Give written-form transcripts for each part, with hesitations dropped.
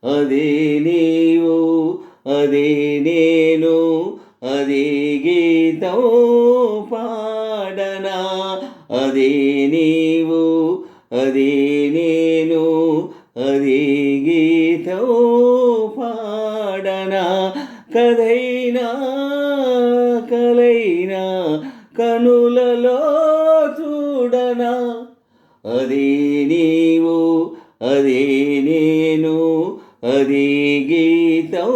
అదే నీవు అదే నేను అదే గీతం పాడనా. అదే నీవు అదే నేను అదే గీతం పాడనా. కథైనా కలైనా కనులలో చూడనా. అదే నీవు అదే నేను అదే గీతం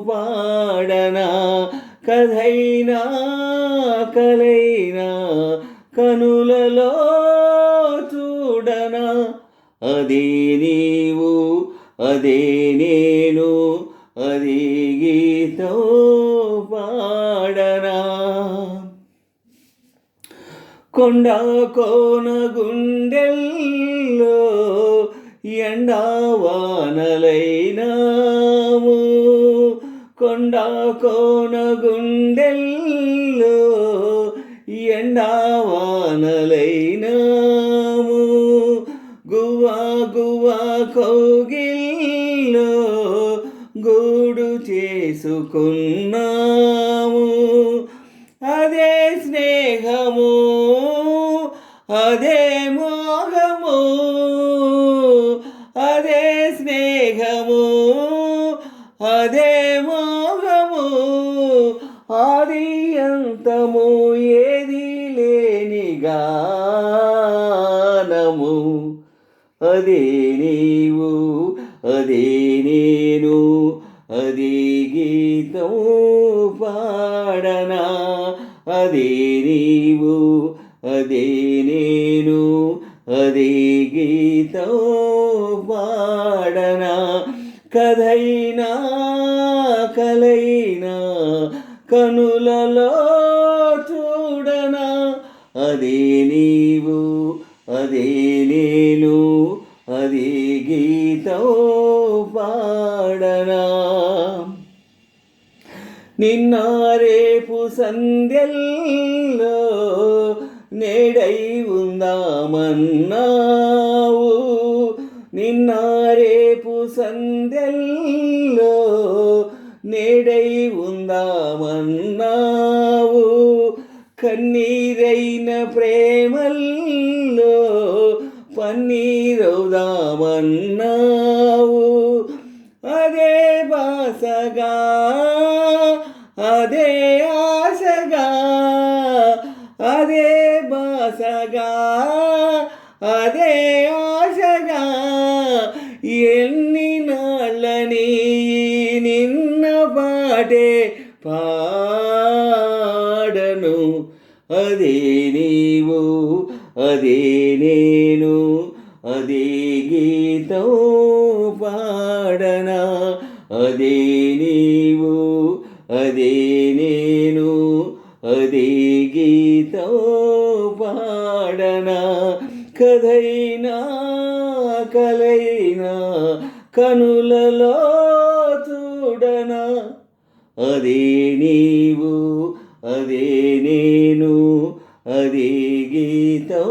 పాడనా. కథైనా కలైనా కనులలో చూడనా. అదే నీవు అదే నేను అదే గీతం పాడనా. కొండ కోన గుండెల్లో ఎండావానలైనాము. కొండ కోన గుండెల్లో ఎండావానలైనాము. గువ్వా గువ్వా కౌగిల్లో గూడు చేసుకున్నాము. అదే స్నేహము అదే మోహము. అదే స్నేహము అదే మోహము. ఆది అంతము ఏది లేని గానము. అదే నీవు అదే నేను అదే గీతం పాడనా. అదే నీవు అదే నేను అదే గీతం పాడనా. కథైనా కలైనా కనులలో చూడనా. అదే నీవు అదే నేను అదే గీతం పాడనా. నిన్న రేపు సంధ్యల్లో నేడై ఉందామన్నావు. నిన్న రేపు సంధ్యల్లో నేడై ఉందామన్నావు. కన్నీరైన ప్రేమల్లో పన్నీరవుదామన్నావు. అదే బాసగా అదే ఆశగా అదే బాసగా అదే ఆశగా ఎన్ని నాళ్ళని నిన్న పాటే పాడను. అదే నీవు అదే నేను అదే గీతం పాడనా. అదే నీవు అదే నేను అదే గీతం పాడనా. కథైనా కలైనా కనులలో చూడనా. అదే నీవు అదే నేను అదే గీతం